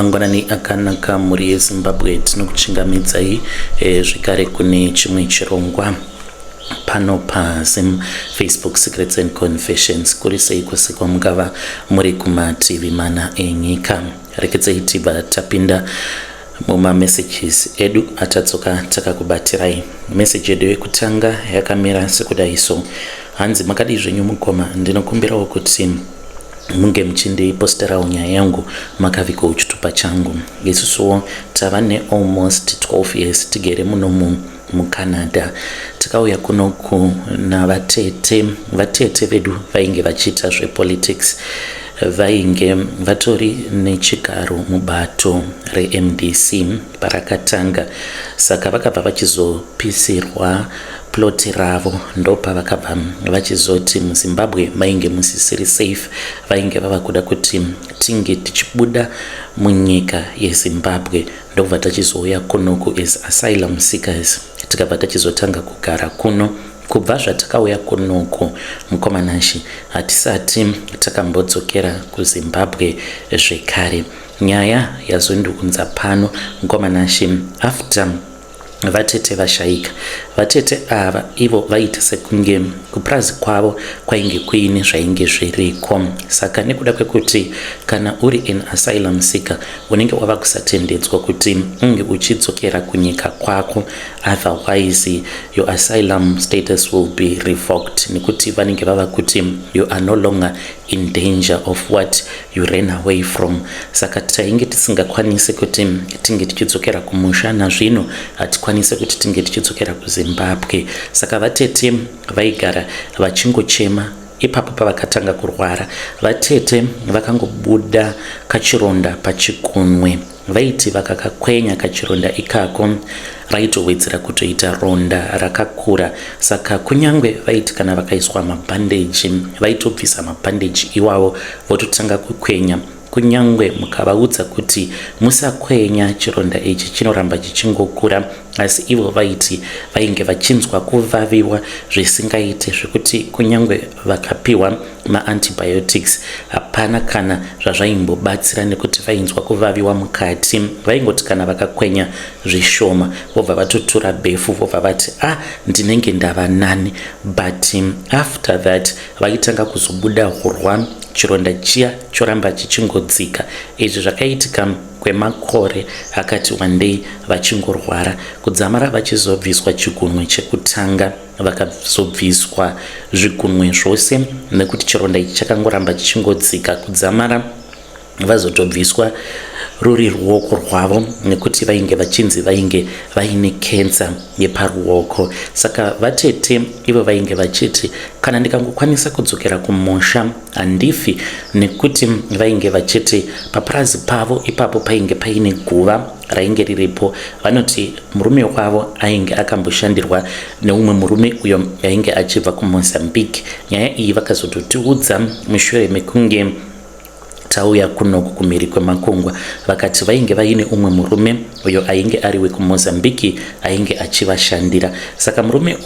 Mangwanani akanaka muri Zimbabwe tinokuchingamidzai zvekare kune chimwe chirongwa pano paZim Facebook Secrets and Confessions kuri sei kwose kwamungava muri kumativi mana enyika. Rekedzai tibva tapinda muma messages edu atatsoka takakubatirai. Message edu yekutanga yakamira sekudai so: hanzi makadi zvenyu mukoma, ndinokumbirawo kuti munge muchindiposterawo nyaya yangu makaviko uchitupa changu. Isusuwo tava almost 12 years tigere muno muCanada. Takauya kunoku navatete vedu vainge vachiita zvepolitics, vainge vatori nechigaro mubato reMDC parakatanga. Saka vakabva vachizopisirwa ploti ravo, ndopa vakabva vachizoti muZimbabwe mainge musisiri safe, vainge vava kuda kuti tinge tichibuda munyika yeZimbabwe. Ndobva tachizouya kunoku as asylum seekers, tikabva tachizotanga kugara kuno. Kubva zvatakauya kunoku mukomanashi hatisati takambodzokera kuZimbabwe zvekare. Nyaya yazondiunza pano mukomanashi after vatete vashaika. Vatete ava ivo vaita sekunge kupurazi kwavo kwainge kuine zvainge zviriko. Saka nekuda kwekuti kana uri an asylum seeker unenge wava kusatendedzwa kuti unge uchidzokera kunyika kwako, otherwise your asylum status will be revoked, nekuti vanenge vava kuti you are no longer in danger of what you ran away from. Saka tainge tisingakwanisi kuti tinge tichidzokera kumusha, nazvino hatikwanisi kuti tinge tichidzokera kuZimbabwe. Saka vatete vaigara vachingochema. Ipapo pavakatanga kurwara, vatete vakangobuda kachironda pachikunwe. Vaiti vakakakwenya kachironda ikako raitowedzera kutoita ronda rakakura. Saka kunyangwe vaiti kana vakaiswa mabhandeji vaitobvisa mabhandeji iwavo vototanga kukwenya. Kunyangwe mukavaudza kuti musakwenya chironda ichi chinoramba chichingokura, asi ivo vaiti vainge vachinzwa kuvaviwa zvisingaite, zvekuti kunyangwe vakapiwa maantibiotics hapana kana zvazvaimbobatsira, nekuti vainzwa kuvaviwa mukati. Vaingoti kana vakakwenya zvishoma vobva vatotora bhefu vobva vati ndinenge ndava nani, but after that vaitanga kuzobuda hurwa, chironda chiya choramba chichingodzika. Izvi zvakaitika kwemakore akati wandei vachingorwara. Kudzamara vachizobviswa chigunwe chekutanga, vakazobviswa zvigunwe zvose nekuti chironda ichi chakangoramba chichingodzika. Kudzamara vazotobviswa ruri ruoko rwavo, nekuti vainge vachinzi vainge vaine kensa yeparuoko. Saka vatete ivo vainge vachiti kana ndikangokwanisa kudzokera kumusha handifi, nekuti vainge vachiti papurazi pavo ipapo painge paine guva rainge riripo. Vanoti murume wavo ainge akamboshandirwa neumwe murume uyo ainge achibva kuMozambique. Nyaya iyi vakazototiudza mushure mekunge tauya kunoku kumhiri kwemakungwa. Vakati vainge vaine umwe murume uyo ainge ari wekuMozambique ainge achivashandira. Saka murume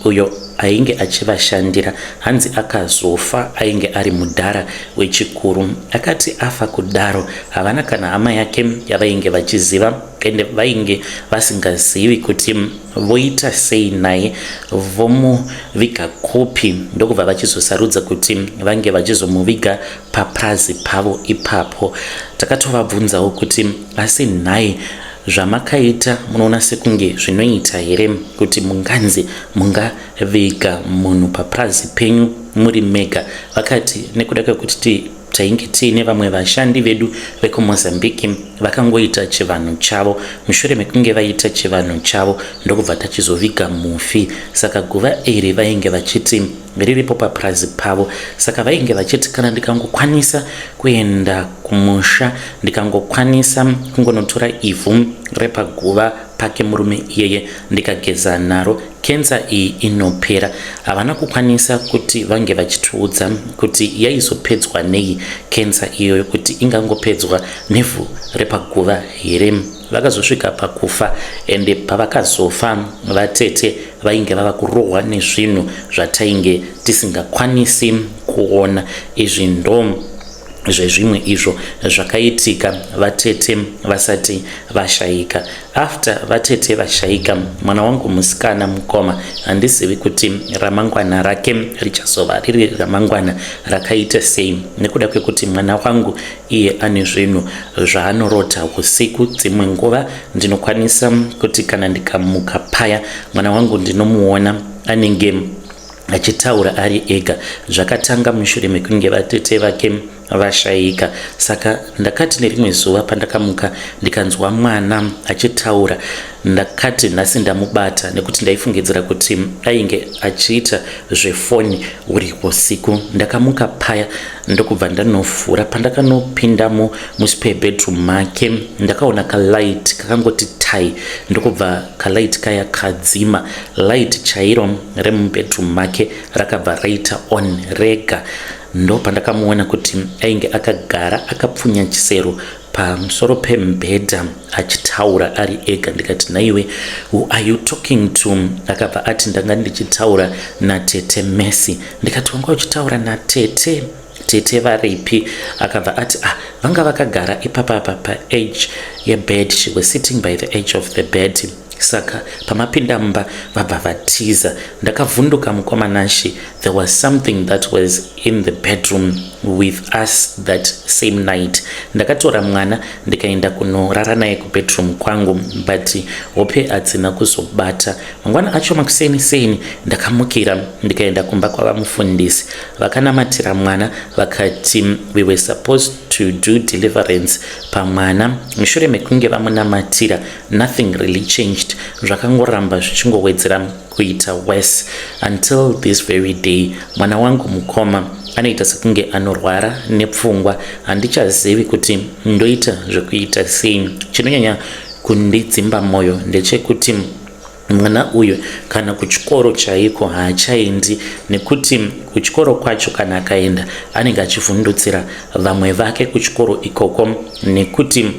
uyo ainge achivashandira hanzi akazofa, ainge ari mudhara wechikuru. Akati afa kudaro havana kana hama yake yavainge vachiziva, ende vainge vasingazivi kuti voita sei naye, vomuviga kupi. Ndokubva vachizosarudza kuti vange vachizomuviga papurazi pavo ipapo. Takatovabvunzawo kuti asi nhaye zvamakaita munoona sekunge zvinoita here kuti munganzi mungaviga munhu papurazi penyu muri mega? Vakati nekuda kwekuti tainge tiine vamwe vashandi vedu vekuMozambique vakangoita chivanhu chavo. Mushure mekunge vaita chivanhu chavo ndokubva tachizoviga mufi. Saka guva iri vainge vachiti riripo papurazi pavo. Saka vainge vachiti kana ndikangokwanisa kuenda kumusha, ndikangokwanisa kungonotora ivhu repaguva pake murume iyeye ndikageza naro, kensa iyi inopera. Havana kukwanisa kuti vange vachitiudza kuti yaizopedzwa nei kensa iyoyo, kuti ingangopedzwa nevhu repaguva here. Vakazosvika pakufa, ende pavakazofa vatete vainge vava kurohwa nezvinhu zvatainge tisingakwanisi kuona. Izvi ndo zvezvimwe izvo zvakaitika vatete vasati vashayika. After vatete vashayika, mwana wangu musikana mukoma handizivi kuti ramangwana rake richazova riri ramangwana rakaita sei, nekuda kwekuti mwana wangu iye ane zvinhu zvaanorota usiku. Dzimwe nguva ndinokwanisa kuti kana ndikamuka paya mwana wangu ndinomuona anenge achitaura ari ega. Zvakatanga mushure mekunge vatete vake vashayika. Saka ndakati nerimwe zuva pandakamuka ndikanzwa mwana achitaura, ndakati nhasi ndamubata, nekuti ndaifungidzira kuti ainge achiita zvefoni uri usiku. Ndakamuka paya ndokubva ndanofura. Pandakanopindamo muspare bedroom make ndakaona kalight kakangoti tai, ndokubva kalight kaya kadzima. Light chairo remubedroom make rakabva raita on rega. Ndo pandakamuona kuti ainge akagara akapfunya chisero pamusoro pembedha achitaura ari ega. Ndikati naiwe, who are you talking to? Akabva ati ndanga ndichitaura natete Messi. Ndikati wanga uchitaura natete? Tete varipi? Akabva ati vanga vakagara ipapa pa-edge yebed. She was sitting by the edge of the bed. Saka pamapinda mumba vabva vatiza. Ndakavhunduka mukomanashi. There was something that was in the bedroom with us that same night. Ndakatora mwana ndikaenda kunorara naye kubedroom kwangu, but hope hadzina kuzobata. Mangwana acho makuseni ndakamukira ndikaenda kumba kwavamufundisi. Vakanamatira mwana vakati we were supposed to do deliverance pamwana. Mushure mekunge vamunamatira, nothing really changed. Zvakangoramba zvichingowedzera kuita worse until this very day. Mwana wangu mukoma anoita sekunge anorwara nepfungwa. Handichazivi kuti ndoita zvekuita sei. Chinonyanya kundidzimba moyo ndechekuti mwana uyu kana kuchikoro chaiko haachaendi, nekuti kuchikoro kwacho kana akaenda anenge achivhundutsira vamwe vake kuchikoro ikoko, nekuti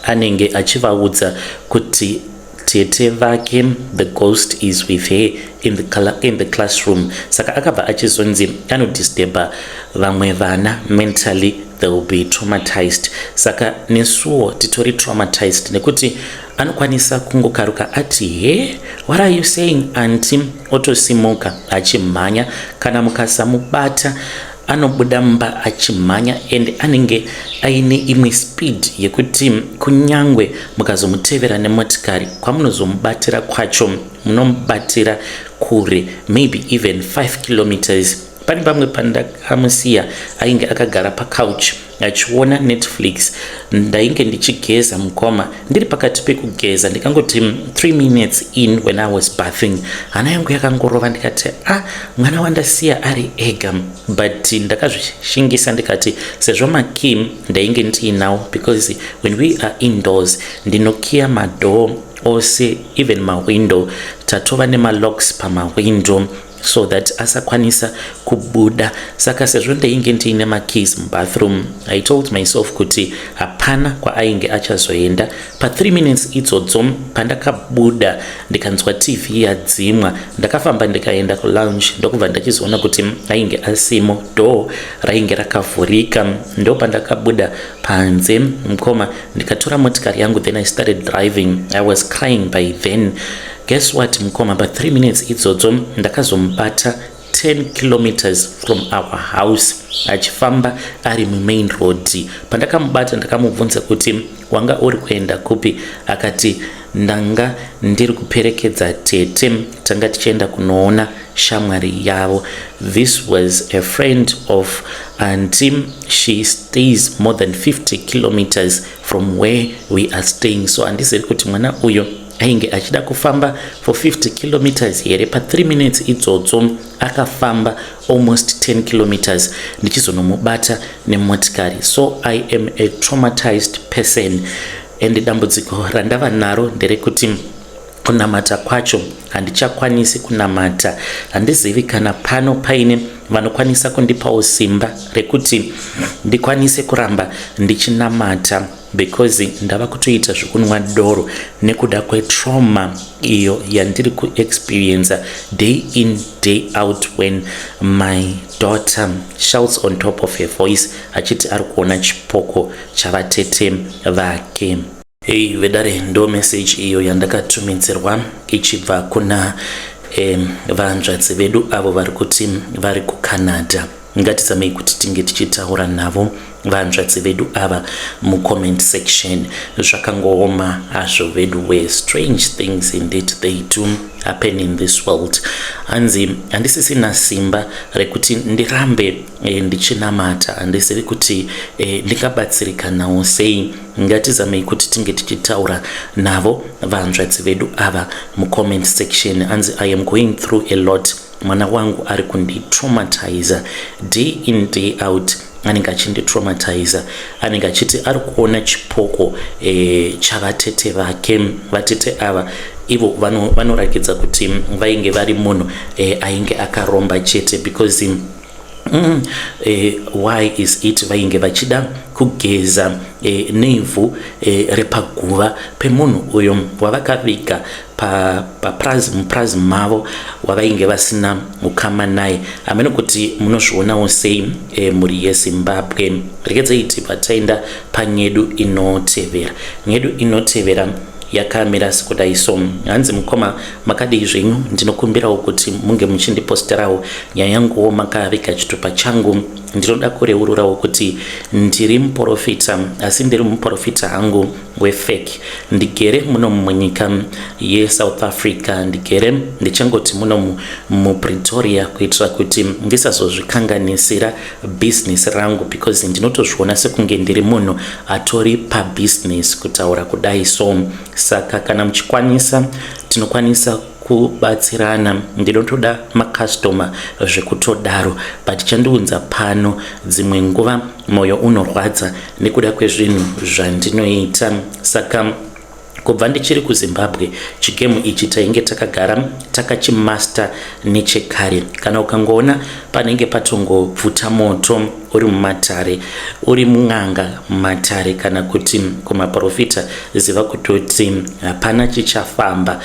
anenge achivaudza kuti tete vake the ghost is with her in the classroom. Saka akabva achizonzi anodisturba vamwe vana mentally, they will be traumatized. Saka nesuwo titori traumatized nekuti anokwanisa kungokaruka ati what are you saying auntie, otosimuka achimhanya. Kana mukasamubata anobuda mumba achimhanya, and anenge aine imwe speed yekuti kunyangwe mukazomutevera nemotikari kwamunozomubatira kwacho munomubatira kure, maybe even 5 kilometers. Pane pamwe pandakamusiya ainge akagara pacouch achiona Netflix. Ndainge ndichigeza mukoma. Ndiri pakati pekugeza ndikangoti 3 minutes in when I was bathing, hana yangu yakangorova. Ndikati mwana wandasiya ari ega, but ndakazvishingisa ndikati sezvo makey ndainge ndiinawo, because when we are indoors ndinokiya madoor ose, even mawindow tatova nemalocks pamawindow so that asakwanisa kubuda. Saka sezvo ndainge ndiine makeys mubathroom, I told myself kuti hapana kwaainge achazoenda. Pa 3 minutes idzodzo pandakabuda ndikanzwa TV yadzimwa, ndakafamba ndikaenda kulounge. Ndokubva ndachizoona kuti ainge asimo, door rainge rakavhurika. Ndo pandakabuda panze mukoma ndikatora motikari yangu, then I started driving. I was crying by then. Guess what mukoma, but 3 minutes idzodzo ndakazomubata 10 kilometers from our house achifamba ari mumain road. Pandakamubata ndakamubvunza kuti wanga uri kuenda kupi? Akati ndanga ndiri kuperekedza tete, tanga tichienda kunoona shamwari yavo. This was a friend of auntie. She stays more than 50 kilometers from where we are staying. So andizeri kuti mwana uyo ainge achida kufamba for 50 kilometers here. Pa 3 minutes idzodzo akafamba almost 10 kilometers ndichizonomubata nemotikari. So I am a traumatized person, and dambudziko randava naro nderekuti kunamata kwacho handichakwanisi kunamata. Handizivi kana pano paine vanokwanisa kundipawo simba rekuti ndikwanise kuramba ndichinamata because ndava kutoita zvekunwa doro nekuda kwetrauma iyo yandiri kuexperience day in day out when my daughter shouts on top of her voice achiti ari kuona chipoko chavatete vake. Hey vedare, ndo message iyo yandakatumidzirwa ichibva kuna vanzvadzi vedu avo vari kuti vari kuCanada. Ngatizamei kuti tinge tichitaura navo vanzvadzi vedu ava mucomment section. Zvakangooma hazvo vedu, where strange things indeed they do happen in this world. Hanzi handisisina simba rekuti ndirambe ndichinamata, handisivi kuti ndingabatsirika nawo sei. Ngatizamei kuti tinge tichitaura navo vanzvadzi vedu ava mucomment section. Hanzi I am going through a lot. Mwana wangu ari kunditraumatiza day in day out, anenge achinditraumatiza, anenge achiti ari kuona chipoko chavatete vake. Vatete ava ivo vanorakidza kuti vainge vari munhu ainge akaromba chete, because why is it vainge vachida kugeza nevhu repaguva pemunhu uyo wavakaviga mupurazi mavo wavainge vasina ukama naye. Hamene kuti munozvionawo sei muri yeZimbabwe. Rekedzai tipa taenda panyedu inotevera. Nyedu inotevera yakamira sekudai. So hanzi mukoma makadii zvenyu, ndinokumbirawo kuti munge muchindiposterawo nyaya yanguwo makaviga chitupa changu. Ndinoda kureururawo kuti ndiri muprofita, asi ndiri muprofita hangu wefake. Ndigere muno munyika yeSouth Africa, ndigere ndichangoti muno muPretoria kuitira kuti ndisazozvikanganisira business rangu, because ndinotozviona sekunge ndiri munhu atori pabusiness kutaura kudai. So saka kana muchikwanisa tinokwanisa kubatsirana. Ndinotoda makastoma zvekutodaro, but chandiunza pano dzimwe nguva moyo unorwadza nekuda kwezvinhu zvandinoita. Saka kubva ndichiri kuZimbabwe chigemu ichi tainge takagara takachimaster nechekare. Kana ukangoona panenge patongobvuta moto uri mumatare, uri mun'anga mumatare kana kuti kumaprofita, ziva kutoti hapana chichafamba.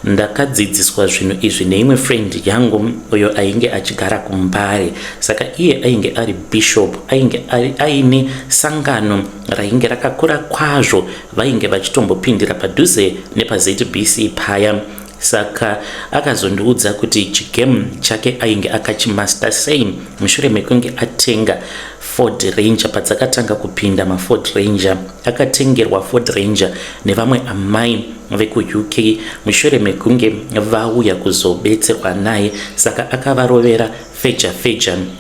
Ndakadzidziswa zvinhu izvi neimwe friend yangu uyo ainge achigara kuMbare. Saka iye ainge ari bishop, ainge aine sangano rainge rakakura kwazvo, vainge vachitombopindira padhuze nepaZBC paya. Saka akazondiudza kuti chigemu chake ainge akachimaster sei mushure mekunge atenga Ford Ranger. Padzakatanga kupinda maFord Ranger, akatengerwa Ford Ranger nevamwe amai vekuUK mushure mekunge vauya kuzobetserwa naye. Saka akavarovera feja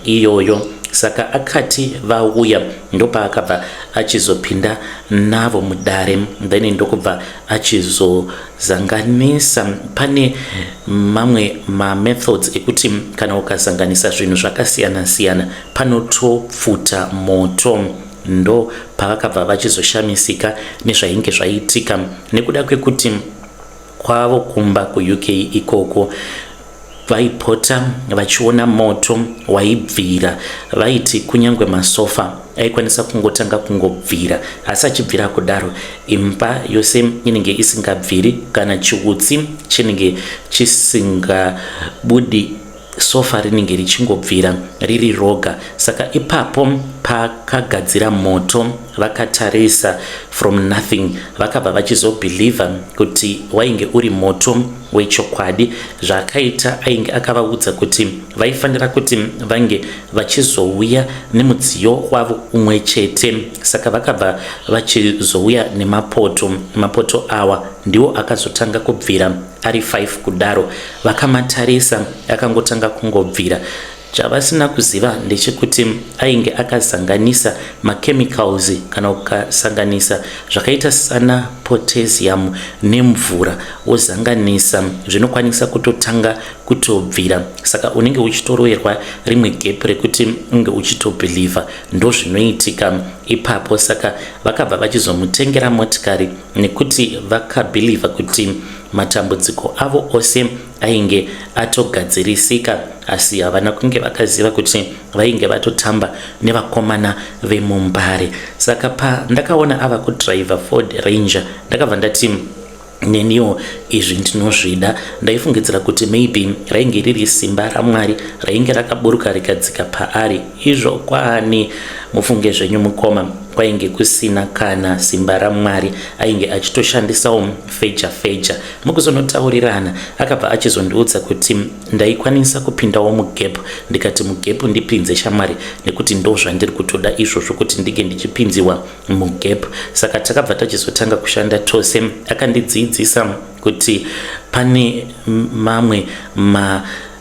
iyoyo. Saka akati vauya ndopa akabva achizopinda navo mudare, then ndokubva achizozanganisa. Pane mamwe methods ekuti kana ukazanganisa zvinhu zvakasiyana siyana panotopfuta moto. Ndo pavakabva vachizoshamisika nezvainge zvaitika nekuda kwekuti kwavo kumba kuUK ikoko vaipota vachiona moto waibvira. Vaiti kunyangwe masofa aikwanisa kungotanga kungobvira, asi achibvira kudaro imba yose inenge isingabviri, kana chiutsi chinenge chisingabudi, sofa rinenge richingobvira riri roga. Saka ipapo pakagadzira moto, vakatarisa from nothing, vakabva vachizobhilivha kuti wainge uri moto wechokwadi. Zvakaita ainge akavaudza kuti vaifanira kuti vange vachizouya nemudziyo wavo umwe chete. Saka vakabva vachizouya nemapoto. Mapoto awa ndiwo akazotanga kubvira ari 5 kudaro. Vakamatarisa akangotanga kungobvira. Chavasina kuziva ndechekuti ainge akazanganisa machemicals, kana ukasanganisa zvakaita sana potassium nemvura wozanganisa zvinokwanisa kutotanga kutobvira. Saka unenge uchitoroverwa rimwe gap rekuti unge uchitobhilivha ndo zvinoitika ipapo. Saka vakabva vachizomutengera motikari nekuti vakabhilivha kuti matambudziko avo ose ainge atogadzirisika, asi havana kunge vakaziva kuti vainge vatotamba nevakomana vemumbare. Saka ndakaona ava kudriver Ford Ranger ndakabva ndati neniwo izvi ndinozvida. Ndaifungidzira kuti maybe rainge riri simba raMwari rainge rakaburuka rikadzika paari. Izvo kwaani mufunge zvenyu mukoma, kwainge kusina kana simba raMwari, ainge achitoshandisawo feja. Mukuzonotaurirana akabva achizondiudza kuti ndaikwanisa kupindawo mugap. Ndikati mugap ndipinze shamwari, nekuti ndo zvandiri kutoda izvozvo kuti ndinge ndichipinziwa mugap. Saka takabva tachizotanga kushanda tose. Akandidzidzisa kuti pane mamwe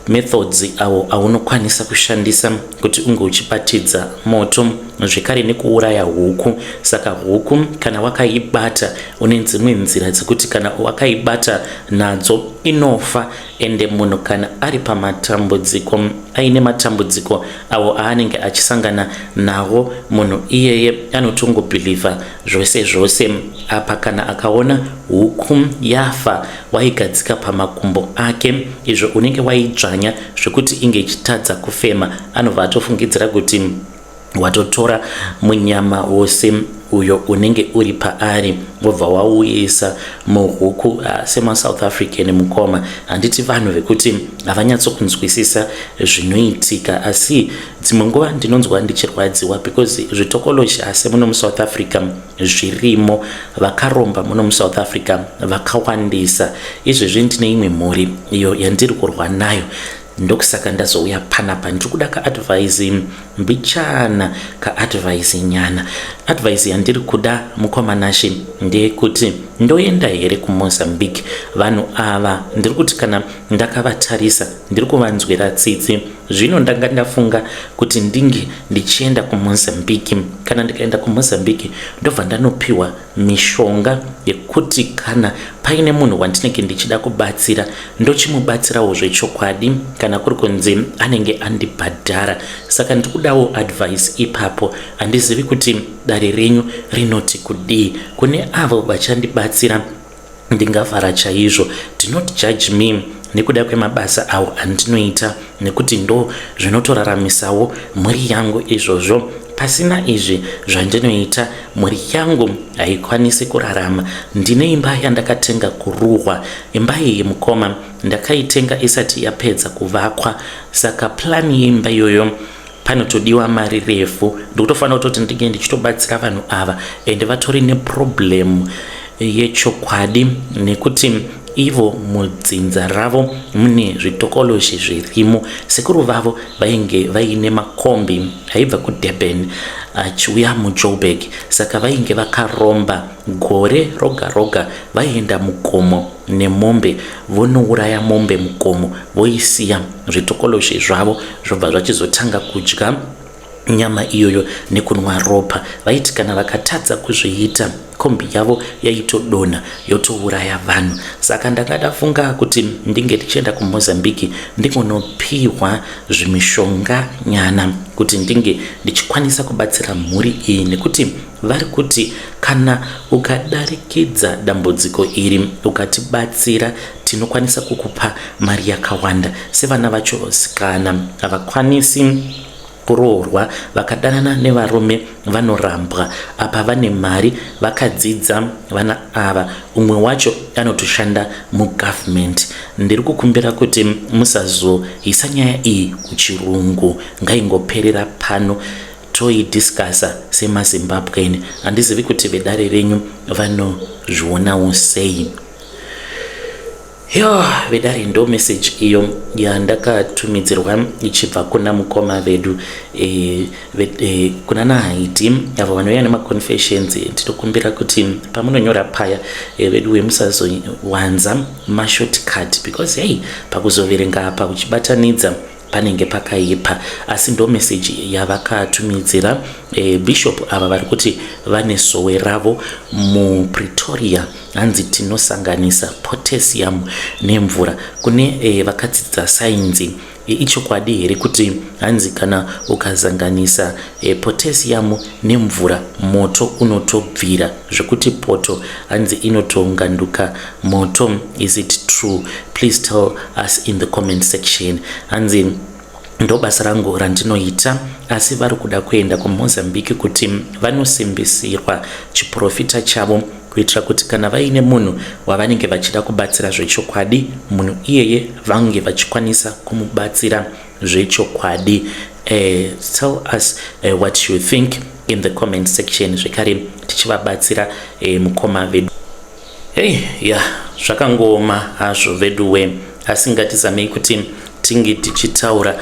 methods aunokwanisa kushandisa kuti unge uchibatidza moto, zvekare nekuuraya huku. Saka huku kana wakaibata une dzimwe nzira dzekuti kana wakaibata nadzo inofa. Ende munhu kana ari pamatambudziko, aine matambudziko awo aanenge achisangana nawo, munhu iyeye anotongobhilivha zvose apa. Kana akaona huku yafa waigadzika pamakumbo ake, izvo unenge waidzvanya zvekuti inge ichitadza kufema, anobva atofungidzira kuti watotora munyama wose uyo unenge uri paari wobva wauyisa muhuku. SemaSouth African mukoma, handiti vanhu vekuti havanyatsokunzwisisa zvinoitika, asi dzimwe nguva ndinonzwa ndichirwadziwa because zvitokoloshi asi muno muSouth Africa zvirimo, vakaromba muno muSouth Africa vakawandisa. Izvezvi ndine imwe mhuri iyo yandiri kurwa nayo, ndokusaka ndazouya panapa ndiri kuda kaadvise mbichana, kaadvise nyana. Advise yandiri kuda mukomanashi ndeyekuti ndoenda here kuMozambique. Vanhu ava ndiri kuti kana ndakavatarisa ndiri kuvanzwira tsitsi. Zvino ndanga ndafunga kuti ndinge ndichienda kuMozambique. Kana ndikaenda kuMozambique ndobva ndanopiwa mishonga yekuti kana paine munhu wandinenge ndichida kubatsira ndochimubatsirawo zvechokwadi, kana kuri kunzi anenge andibhadhara. Saka ndiri kudawo advice ipapo. Handizivi kuti dare renyu rinoti kudii. Kune avo vachandibatsira ndingavhara chaizvo. Do not judge me nekuda kwemabasa awo andinoita, nekuti ndo zvinotoraramisawo mhuri yangu izvozvo. Pasina izvi zvandinoita mhuri yangu haikwanisi kurarama. Ndine imba yandakatenga kuruhwa. Imba iyi mukoma ndakaitenga isati yapedza kuvakwa. Saka plani yeimba iyoyo panotodiwa mari refu. Ndikutofanira kuti ndinge ndichitobatsira vanhu ava ende vatori neproblem yechokwadi, nekuti ivo mudzinza ravo mune zvitokoloshi zvirimo. Sekuru vavo vainge vaine makombi aibva kuDurban achiuya muJoburg. Saka vainge vakaromba gore roga vaienda mugomo nemombe, vonouraya mombe mugomo, voisiya zvitokoloshi zvavo zvobva zvachizotanga kudya nyama iyoyo nekunwa ropa. Vaiti kana vakatadza kuzviita kombi yavo yaitodonha yotouraya vanhu. Saka ndakadafunga kuti ndinge tichienda kuMozambique ndingonopiwa zvimishonga nyana kuti ndinge ndichikwanisa kubatsira mhuri iyi, nekuti vari kuti kana ukadarikidza dambudziko iri ukatibatsira tinokwanisa kukupa mari yakawanda. Sevana vacho sikana havakwanisi kuroorwa, vakadanana nevarume vanorambwa. Apa vane mari, vakadzidza vana ava, umwe wacho anotoshanda mugovernment. Ndiri kukumbira kuti musazoisa nyaya iyi kuchirungu, ngaingoperera pano toidiscasa semaZimbabwean. Handizivi kuti vedare renyu vanozvionawo sei. Vedare ndo message iyo yandakatumidzirwa ichibva kuna mukoma vedu kuna naHaiti avo vanouya nemaconfessions. Tinokumbira kuti pamunonyora paya vedu musazowanza mashortcut, because pakuzoverenga apa uchibatanidza panenge pakaipa, asi ndo meseji yavakatumidzira bishop ava vari kuti vane sowe ravo muPretoria. Hanzi tinosanganisa potassium nemvura. Kune vakadzidza sainzi, ichokwadi here kuti hanzi kana ukazanganisa potassium nemvura moto unotobvira zvekuti poto hanzi inotonganduka moto? Is it true? Please tell us in the comment section. Hanzi ndo basa rangu randinoita, asi vari kuda kuenda kuMozambique kuti vanosimbisirwa chiprofita chavo kuitira kuti kana vaine munhu wavanenge vachida kubatsira zvechokwadi, munhu iyeye vange vachikwanisa kumubatsira zvechokwadi. Tell us what you think in the comment section. Zvekare tichivabatsira mukoma vedu. Zvakangoma hazvo veduwe, asi ngatizamei kuti tinge tichitaura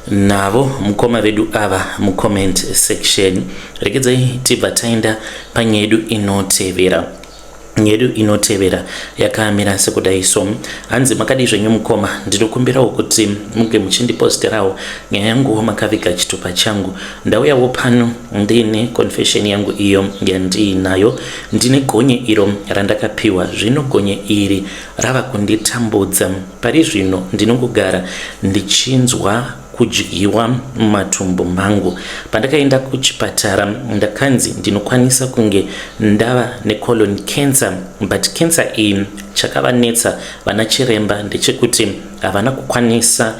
navo mukoma vedu ava mucomment section. Regedzai tibva taenda panyedu inotevera. Nyedu inotevera yakamira sekudai so. Hanzi makadi zvenyu mukoma, ndinokumbirawo kuti munge muchindiposterawo nyaya yangu makaviga chitupa changu. Ndauyawo pano ndine confession yangu iyo yandinayo. Ndine gonye iro randakapiwa. Zvino gonye iri rava kunditambudza. Pari zvino ndinongogara ndichinzwa kudyiwa mumatumbu mangu. Pandakaenda kuchipatara ndakanzi ndinokwanisa kunge ndava necolon cancer, but cancer iyi chakavanetsa vana chiremba ndechekuti havana kukwanisa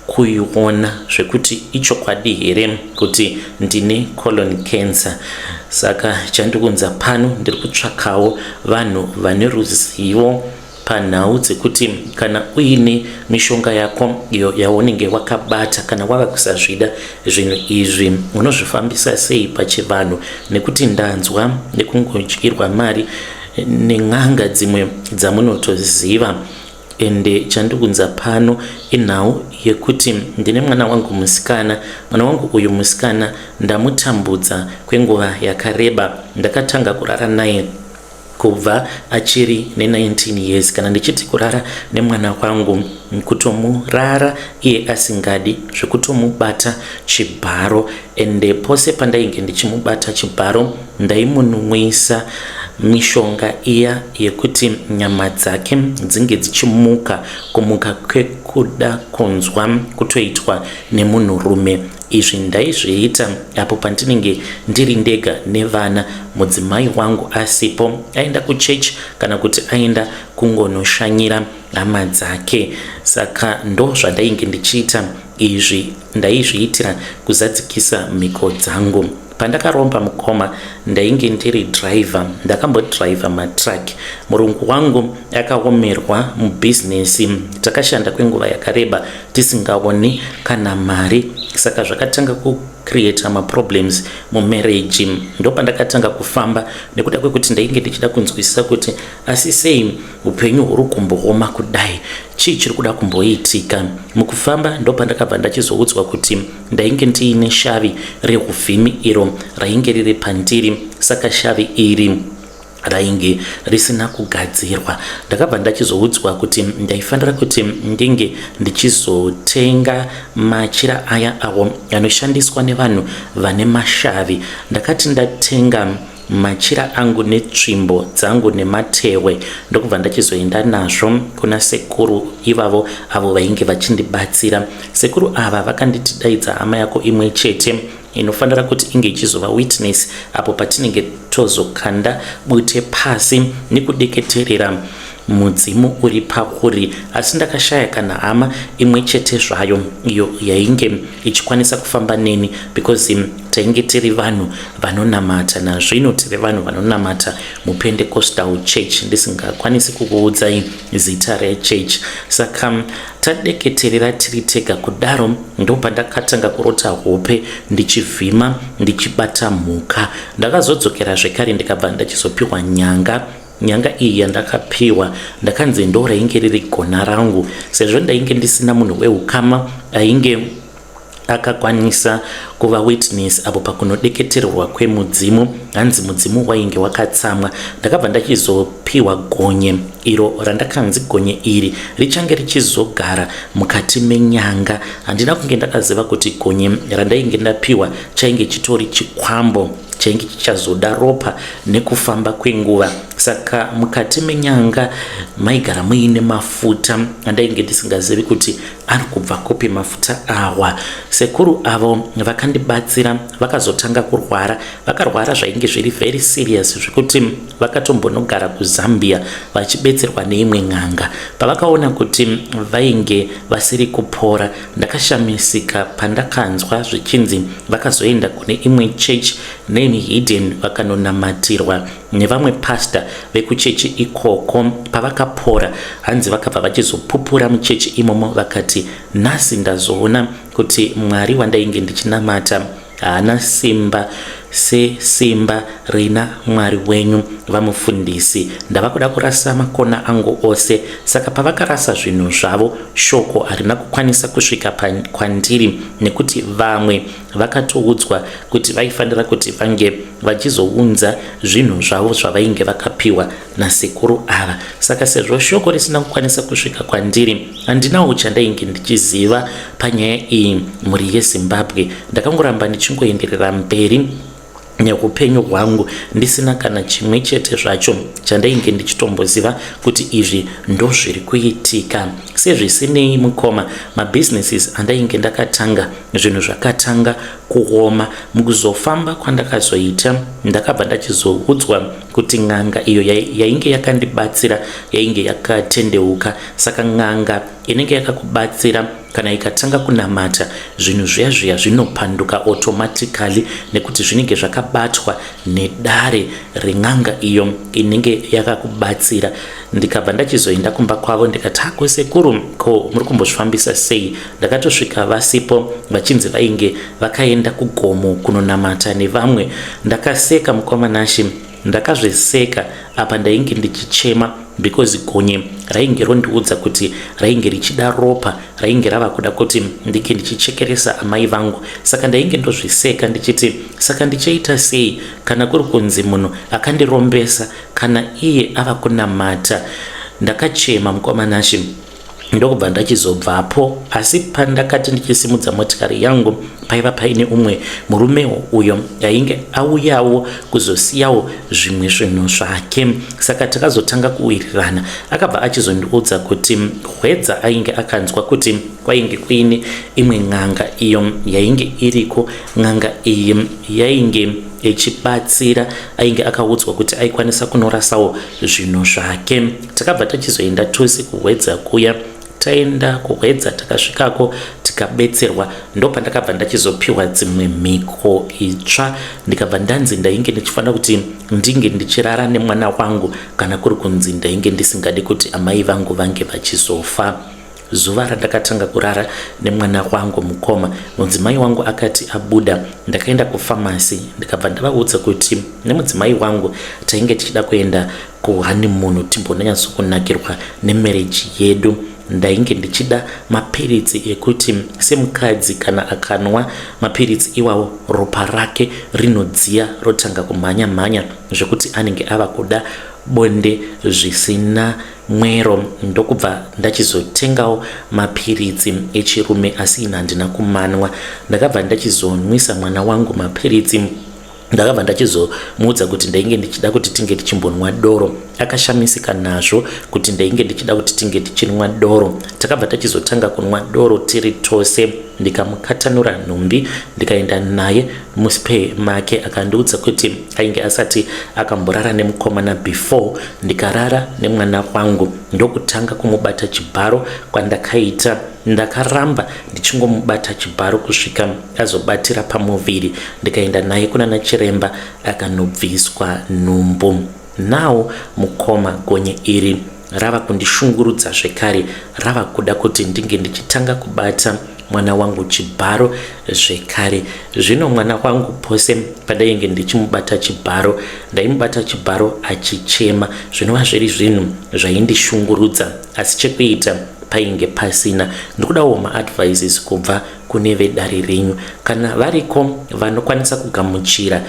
kuiona zvekuti ichokwadi here kuti ndine colon cancer. Saka chandikunza pano ndiri kutsvakawo vanhu vane ruzivo panhau dzekuti kana uine mishonga yako iyo yaunenge wakabata, kana wava kusazvida zvinhu izvi unozvifambisa sei pachivanhu, nekuti ndanzwa nekungodyirwa mari nen'anga dzimwe dzamunotoziva. Ende chandikunza pano inhau yekuti ndine mwana wangu musikana. Mwana wangu uyu musikana ndamutambudza kwenguva yakareba. Ndakatanga kurara naye kubva achiri ne19 years. Kana ndichiti kurara nemwana wangu, kutomurara iye asingadi, zvekutomubata chibharo. Ende pose pandainge ndichimubata chibharo ndaimunumwisa mishonga iya yekuti nyama dzake dzinge dzichimuka, kumuka kwekuda kunzwa kutoitwa nemunhurume. Izvi ndaizviita apo pandinenge ndiri ndega nevana, mudzimai wangu asipo, aenda kuchechi kana kuti aenda kungonoshanyira hama dzake. Saka ndo zvandainge ndichiita. Izvi ndaizviitira kuzadzikisa mhiko dzangu. Pandakaromba mukoma ndainge ndiri driver, ndakambodriver matrack. Murungu wangu akaomerwa mubusiness, takashanda kwenguva yakareba tisingaoni kana mari. Saka zvakatanga kucreate problems mumarriage. Ndo pandakatanga kufamba nekuda kwekuti ndainge ndichida kunzwisisa kuti asi sei upenyu huri kumbooma kudai, chii chiri kuda kumboitika. Mukufamba ndo pandakabva ndachizoudzwa kuti ndainge ndiine shavi rehuvhimi iro rainge riri pandiri. Saka shavi iri rainge risina kugadzirwa. Ndakabva ndachizoudzwa kuti ndaifanira kuti ndinge ndichizotenga machira aya awo anoshandiswa nevanhu vane mashavi. Ndakati ndatenga machira angu netsvimbo dzangu nematewe ndokubva ndachizoenda nazvo kuna sekuru ivavo avo vainge vachindibatsira. Sekuru ava vakanditidaidza hama yako imwe chete inofanira kuti inge ichizova witness apo patinenge tozokanda bute pasi nekudeketerera mudzimu uri pauri. Asi ndakashaya kana hama imwe chete zvayo iyo yainge ichikwanisa kufamba neni, because tainge tiri vanhu vanonamata. Nazvino tiri vanhu vanonamata muPentecostal church, ndisingakwanisi kukuudzai zita rechurch. Saka tadeketerera tiri tega kudaro ndo pandakatanga kurota hope ndichivhima ndichibata mhuka. Ndakazodzokera zvekare ndikabva ndachizopiwa nyanga. Nyanga iyi yandakapiwa ndakanzi ndo rainge riri gona rangu, sezvo ndainge ndisina munhu weukama ainge akakwanisa kuva witness apo pakunodeketerwa kwemudzimu. Hanzi mudzimu wainge wakatsamwa. Ndakabva ndachizopiwa gonye iro randakanzi gonye iri richange richizogara mukati menyanga. Handina kunge ndakaziva kuti gonye randainge ndapiwa chainge chitori chikwambo chainge chichazoda ropa nekufamba kwenguva. Saka mukati menyanga maigara muine mafuta andainge ndisingazivi kuti ari kubva kupi mafuta awa. Sekuru avo vakandibatsira, vakazotanga kurwara. Vakarwara zvainge zviri very serious zvekuti vakatombonogara kuZambia vachibetserwa neimwe n'anga. Pavakaona kuti vainge vasiri kupora, ndakashamisika pandakanzwa zvichinzi vakazoenda kune imwe church name hidden vakanonamatirwa nevamwe pastor vekuchechi ikoko. Pavakapora hanzi vakabva vachizopupura muchechi imomo vakati, nhasi ndazoona kuti Mwari wandainge ndichinamata haana simba sesimba rina Mwari wenyu vamufundisi. Ndava kuda kurasa makona angu ose. Saka pavakarasa zvinhu zvavo, shoko harina kukwanisa kusvika kwandiri nekuti vamwe vakatoudzwa kuti vaifanira kuti vange vachizounza zvinhu zvavo zvavainge vakapiwa nasekuru ava. Saka sezvo shoko risina kukwanisa kusvika kwandiri, handinawo chandainge ndichiziva panyaya iyi mhuri yeZimbabwe. Ndakangoramba ndichingoenderera mberi neupenyu hwangu ndisina kana chimwe chete zvacho chandainge ndichitomboziva kuti izvi ndo zviri kuitika. Sezvisinei mukoma, mabusinesses andainge ndakatanga, zvinhu zvakatanga kuoma. Mukuzofamba kwandakazoita, ndakabva ndachizoudzwa kuti n'anga iyo yainge yakandibatsira yainge yakatendeuka. Saka n'anga inenge yakakubatsira kana ikatanga kunamata, zvinhu zviya zvinopanduka automatically nekuti zvinenge zvakabatwa nedare ren'anga iyo inenge yakakubatsira. Ndikabva ndachizoenda kumba kwavo ndikati, hako sekuru, ko muri kumbozvifambisa sei? Ndakatosvika vasipo vachinzi vainge vakaenda kugomo kunonamata nevamwe. Ndakaseka mukomanashi, ndakazviseka apa ndainge ndichichema because gonye rainge rondiudza kuti rainge richida ropa, rainge rava kuda kuti ndike ndichichekeresa amai vangu. Saka ndainge ndozviseka ndichiti, saka ndichaita sei kana kuri kunzi munhu akandirombesa kana iye ava kunamata? Ndakachema mukomanashi. Ndokubva ndachizobvapo, asi pandakati ndichisimudza motikari yangu paiva paine umwe murume uyo yainge auyawo kuzosiyawo zvimwe zvinhu zvake. Saka takazotanga kuwirirana. Akabva achizondiudza kuti hwedza ainge akanzwa kuti kwainge kuine imwe n'anga iyo yainge iriko. N'anga iyi yainge echibatsira, ainge akaudzwa kuti aikwanisa kunorasawo zvinhu zvake. Takabva tachizoenda tose kuhwedza kuya. Taenda kuhwedza, takasvikako tikabetserwa. Ndopandakabva ndachizopiwa dzimwe mhiko itsva. Ndikabva ndanzi ndainge ndichifanira kuti ndinge ndichirara nemwana wangu kana kuri kunzi ndainge ndisingadi kuti amai vangu vange vachizofa. Zuva randakatanga kurara nemwana wangu mukoma, mudzimai wangu akati abuda, ndakaenda kufamasi. Ndikabva ndavaudza kuti nemudzimai wangu tainge tichida kuenda kuhoneymoon timbonatsokunakirwa nemarriage yedu. Ndainge ndichida mapiritsi ekuti semukadzi kana akanwa mapiritsi iwawo ropa rake rinodziya rotanga kumhanya zvekuti anenge ava kuda bonde zvisina mwero. Ndokubva ndachizotengawo mapiritsi echirume asi ina handina kumanwa. Ndakabva ndachizonwisa mwana wangu mapiritsi. Ndakabva ndachizomuudza kuti ndainge ndichida kuti tinge tichimbonwa doro. Akashamisika nazvo kuti ndainge ndichida kuti tinge tichinwa doro. Takabva tachizotanga kunwa doro tiri tose. Ndikamukatanura nhumbi ndikaenda naye muspe make. Akandiudza kuti ainge asati akamborara nemukomana before. Ndikarara nemwana wangu ndokutanga kumubata chibharo kwandakaita. Ndakaramba ndichingomubata chibharo kusvika azobatira pamuviri. Ndikaenda naye kuna chiremba akanobviswa nhumbu. Nawo mukoma, gonye iri rava kundishungurudza zvekare. Rava kuda kuti ndinge ndichitanga kubata mwana wangu chibharo zvekare. Zvino mwana wangu pose padainge ndichimubata chibharo, ndaimubata chibharo achichema. Zvinova zviri zvinhu zvaindishungurudza, asi chekuita painge pasina. Ndikudawo maadvices kubva kune vedare renyu. Kana variko vanokwanisa kugamuchira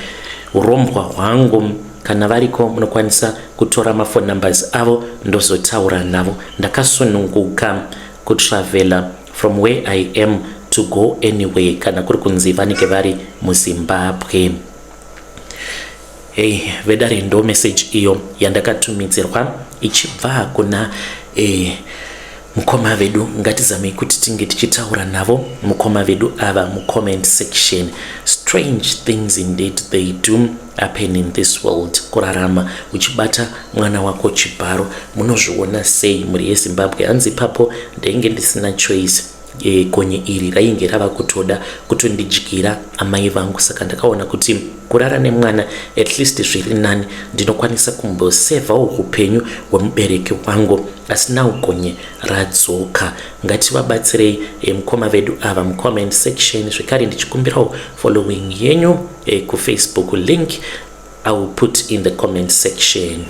urombwa hwangu, kana variko munokwanisa kutora mafoni numbers avo ndozotaura navo. Ndakasununguka kutravela from where I am to go anywhere, kana kuri kunzi vanenge vari muZimbabwe. Hey, vedare ndo message iyo yandakatumidzirwa ichibva kuna mukoma vedu. Ngatizamei kuti tinge tichitaura navo mukoma vedu ava mucomment section. Strange things indeed they do happen in this world. Kurarama uchibata mwana wako chibharo, munozviona sei muri yeZimbabwe? Hanzi papo ndenge ndisina choice. Gonye iri rainge rava kutoda kutondidyira amai vangu, saka ndakaona kuti kurara nemwana at least zviri nani, ndinokwanisa kumbosevawo upenyu hwemubereki wangu, asi now gonye radzoka. Ngativabatsirei mukoma vedu ava mucomment section. Zvekare ndichikumbirawo following yenyu kuFacebook, link I will put in the comment section.